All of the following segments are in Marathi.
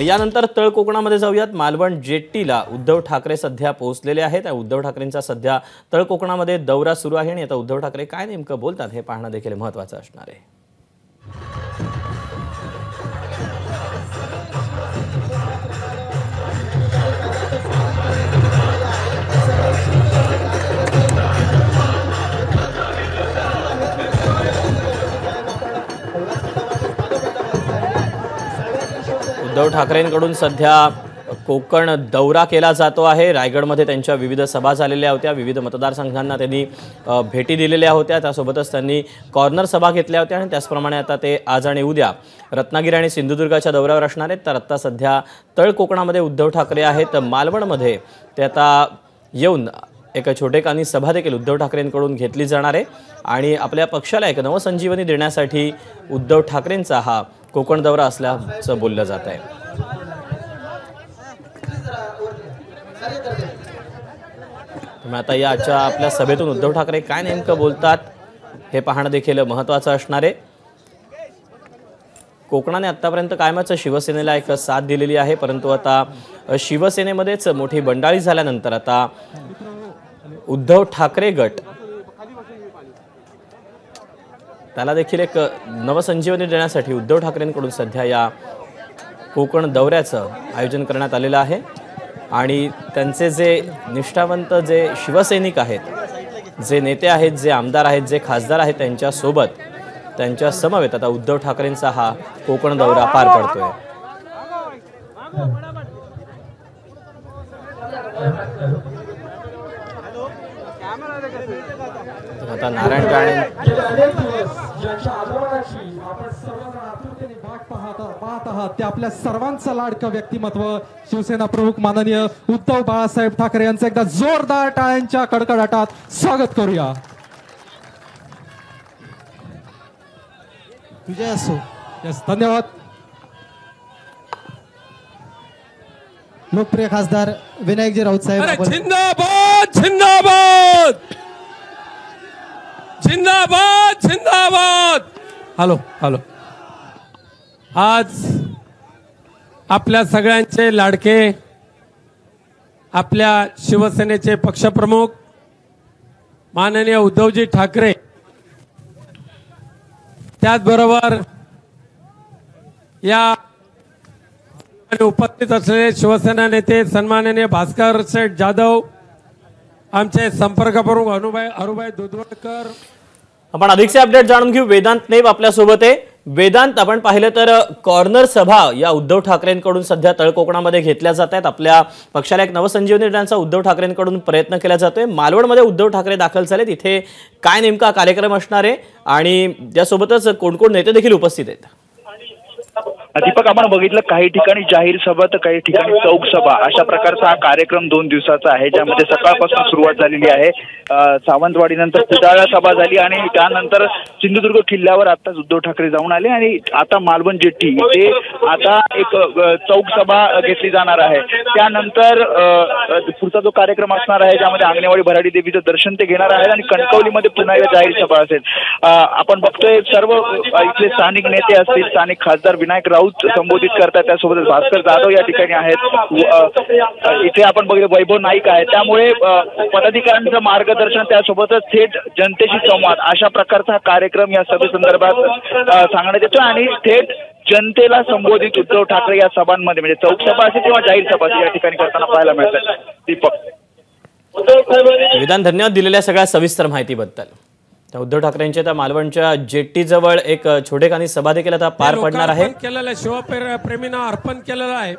यानंतर तळ कोकणामध्ये जाऊयात। मालवण जेट्टीला उद्धव ठाकरे सध्या पोहोचलेले आहेत। उद्धव ठाकरेंचा सध्या तळ कोकणामध्ये दौरा सुरू आहे आणि आता उद्धव ठाकरे काय नेमकं बोलतात हे पाहणं देखील महत्त्वाचं असणार आहे। उद्धव ठाकरेंकडून सध्या कोकण दौरा केला जातो आहे। रायगडमध्ये त्यांच्या विविध सभा झालेल्या होत्या, विविध मतदारसंघांना त्यांनी भेटी दिलेल्या होत्या, त्यासोबतच त्यांनी कॉर्नर सभा घेतल्या होत्या आणि त्याचप्रमाणे आता ते आज आणि उद्या रत्नागिरी आणि सिंधुदुर्गाच्या दौऱ्यावर असणार आहेत। तर आता सध्या तळ कोकणामध्ये उद्धव ठाकरे आहेत। मालवणमध्ये ते आता येऊन एक छोटेखानी सभा देखील उद्धव ठाकरेंकडून घेतली जाणार आहे आणि आपल्या पक्षाला एक नवसंजीवनी देण्यासाठी उद्धव ठाकरेंचा हा कोकण दौरा असल्याचं बोललं जात आहे। आता याच्या आपल्या सभेतून उद्धव ठाकरे काय नेमकं बोलतात हे पाहणं देखील महत्त्वाचं असणार आहे। कोकणाने आतापर्यंत कायमच शिवसेनेला एक साथ दिलेली आहे, परंतु आता शिवसेनेमध्येच मोठी बंडाळी झाल्यानंतर आता उद्धव ठाकरे गट त्याला देखील एक नवसंजीवनी देण्यासाठी उद्धव ठाकरेंकडून सध्या या कोकण दौऱ्याचं आयोजन करण्यात आलेलं आहे आणि त्यांचे जे निष्ठावंत जे शिवसैनिक आहेत, जे नेते आहेत, जे आमदार आहेत, जे खासदार आहेत, त्यांच्यासोबत त्यांच्या समवेत आता उद्धव ठाकरेंचा हा कोकण दौरा पार पडतोय। आता नारायण राणे ते आपल्या सर्वांचं लाडकं व्यक्तिमत्व शिवसेना प्रमुख माननीय उद्धव बाळासाहेब ठाकरे यांचं एकदा जोरदार टाळ्यांच्या कडकडाटात स्वागत करूया। विजय असो। यस, धन्यवाद। लोकप्रिय खासदार विनायकजी राऊत साहेब, जिंदाबाद जिंदाबाद जिंदाबाद जिंदाबाद। हॅलो हॅलो, आज आपल्या सगळ्यांचे लाडके आपल्या शिवसेनेचे पक्षप्रमुख माननीय उद्धवजी ठाकरे, त्याचबरोबर या उपस्थित असलेले शिवसेना नेते सन्माननीय भास्कर शेठ जाधव, आमचे संपर्क प्रमुख अरुभाई दुधवडकर। आपण अधिकचे अपडेट जाणून घेऊ। वेदांत नेब आपल्या सोबत आहे। वेदांत, आपण पाहिलं तर कॉर्नर सभा या उद्धव ठाकरेंकडून सध्या तळ कोकणामध्ये घेतल्या जात आहेत। आपल्या पक्षाला एक नवसंजीवनी देण्याचा उद्धव ठाकरेंकडून प्रयत्न केला जातोय। मालवणमध्ये उद्धव ठाकरे दाखल झाले, तिथे काय नेमका कार्यक्रम असणार आहे आणि त्यासोबतच कोण कोण नेते देखील उपस्थित आहेत? दीपक, आपण बघितलं काही ठिकाणी जाहीर सभा तर काही ठिकाणी चौक सभा, अशा प्रकारचा हा कार्यक्रम 2 दिवसाचा आहे, ज्यामध्ये सकाळपासून सुरुवात झालेली आहे। सावंतवाडीनंतर कुडाळला सभा झाली आणि त्यानंतर सिंधुदुर्ग किल्ल्यावर आताच उद्धव ठाकरे जाऊन आले आणि आता मालवण जेट्टी इथे आता एक चौक सभा घेतली जाणार आहे। त्यानंतर पुढचा जो कार्यक्रम असणार आहे, ज्यामध्ये आंगणेवाडी भराडी देवीचं दर्शन ते घेणार आहेत आणि कणकवलीमध्ये पुन्हा एक जाहीर सभा असेल। आपण बघतोय सर्व इथले स्थानिक नेते असतील, स्थानिक खासदार विनायक राऊत संबोधित करतात, त्यासोबतच भास्कर जाधव या ठिकाणी आहेत। इथे आपण बघितलं वैभव नाईक आहे। त्यामुळे पदाधिकाऱ्यांचं मार्गदर्शन, त्यासोबतच थेट जनतेशी संवाद, अशा प्रकारचा कार्यक्रम या सभेसंदर्भात सांगण्यात येतो आणि थेट जनतेला संबोधित उद्धव ठाकरे या सभांमध्ये म्हणजे चौक सभा असेल किंवा जाहीर सभा या ठिकाणी करताना पाहायला मिळतात। दीपक, वेदांत, धन्यवाद दिलेल्या सगळ्या सविस्तर माहितीबद्दल। उद्धव ठाकरेंच्या त्या मालवणच्या जेट्टीजवळ एक छोटेखानी सभा देखील आता पार पडणार आहे। शिवप्रेमींना अर्पण केलेलं आहे,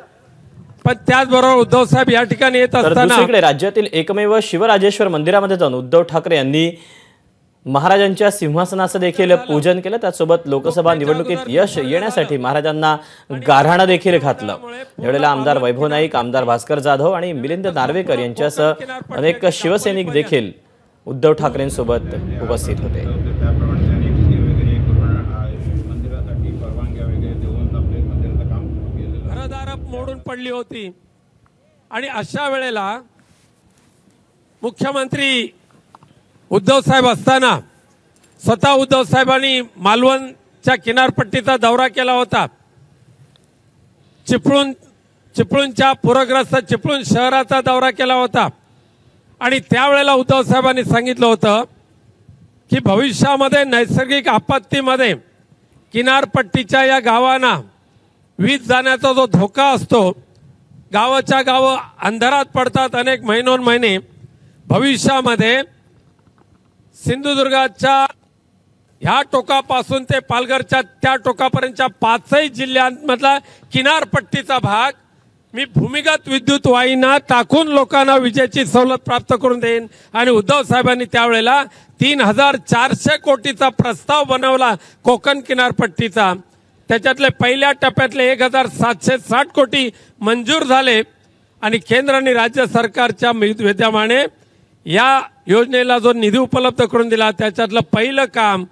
पण त्याचबरोबर उद्धव साहेब या ठिकाणी येत असताना दुसरीकडे राज्यातील एकमेव शिवराजेश्वर मंदिरामध्ये जाऊन उद्धव ठाकरे यांनी महाराजांच्या सिंहासनाचं देखील पूजन केलं। त्यासोबत लोकसभा निवडणुकीत यश येण्यासाठी महाराजांना गाऱ्हाणं देखील घातलं। यावेळेला आमदार वैभव नाईक, आमदार भास्कर जाधव आणि मिलिंद नार्वेकर यांच्यासह अनेक शिवसैनिक देखील उद्धव ठाकरेंसोबत उपस्थित होते। घरदार मोडून पडली होती आणि अशा वेळेला मुख्यमंत्री उद्धव साहेब असताना स्वतः उद्धव साहेबांनी मालवणच्या किनारपट्टीचा दौरा केला होता चिपळूणच्या पूरग्रस्त चिपळूण शहराचा दौरा केला होता आणि त्यावेळेला उद्धव साहेबांनी सांगितलं होतं की भविष्यामध्ये नैसर्गिक आपत्तीमध्ये किनारपट्टीच्या या गावांना वीज जाण्याचा जो धोका असतो, गावाच्या गावं अंधारात पडतात अनेक महिने, भविष्यामध्ये सिंधुदुर्गाच्या ह्या टोकापासून ते पालघरच्या त्या टोकापर्यंतच्या 5ही जिल्ह्यांमधला किनारपट्टीचा भाग मी भूमिगत विद्युत वाहिन्या टाकून लोकांना विजेची सवलत प्राप्त करून देईन। आणि उद्धव साहेबांनी त्यावेळेला 3400 कोटीचा प्रस्ताव बनवला कोकण किनारपट्टीचा। त्याच्यातले पहिल्या टप्प्यातले 1760 कोटी मंजूर झाले आणि केंद्र आणि राज्य सरकारच्या विद्यमाने या योजनेला जो निधी उपलब्ध करून दिला त्याच्यातलं पहिलं काम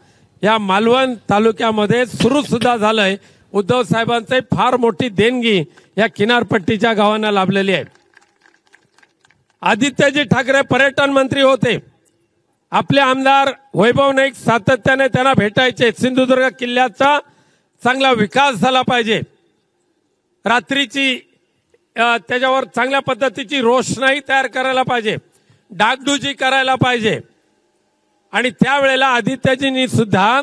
या मालवण तालुक्यामध्ये सुरू सुद्धा झालंय। उद्धव साहेबांची फार मोठी देणगी या किनारपट्टीच्या गावांना लाभलेली आहे। आदित्यजी ठाकरे पर्यटन मंत्री होते, आपले आमदार वैभव नाईक सातत्याने त्यांना भेटायचे। सिंधुदुर्ग किल्ल्याचा चांगला विकास झाला पाहिजे, रात्रीची त्याच्यावर चांगल्या पद्धतीची रोषणाई तयार करायला पाहिजे, डागडुजी करायला पाहिजे। आणि त्यावेळेला आदित्यजींनी सुद्धा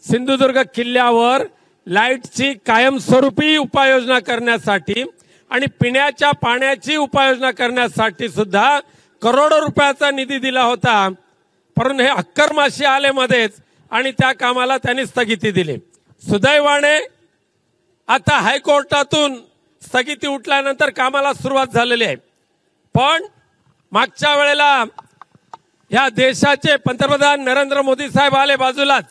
सिंधुदुर्ग किल्ल्यावर लाईटची कायमस्वरूपी उपाययोजना करण्यासाठी आणि पिण्याच्या पाण्याची उपाययोजना करण्यासाठी सुद्धा करोडो रुपयाचा निधी दिला होता, परंतु हे अक्करमाशी आले मध्येच आणि त्या कामाला त्यांनी स्थगिती दिली। सुदैवाने आता हायकोर्टातून स्थगिती उठल्यानंतर कामाला सुरुवात झालेली आहे। पण मागच्या वेळेला या देशाचे पंतप्रधान नरेंद्र मोदी साहेब आले बाजूलाच,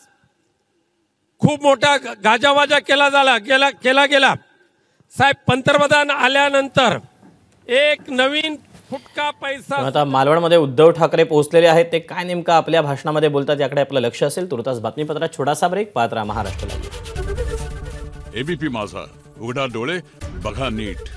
खूप मोठा गाजावाजा केला गेला। साहेब पंतप्रधान आल्यानंतर एक नवीन फुटका पैसा। आता मालवणमध्ये उद्धव ठाकरे पोहोचलेले आहेत, ते काय नेमकं आपल्या भाषणामध्ये बोलतात याकडे आपलं लक्ष असेल। तुर्तास बातमीपत्रात छोटासा ब्रेक, पाहत रहा महाराष्ट्र लाईव्ह। एबीपी माझा, उघडा डोळे बघा नीट।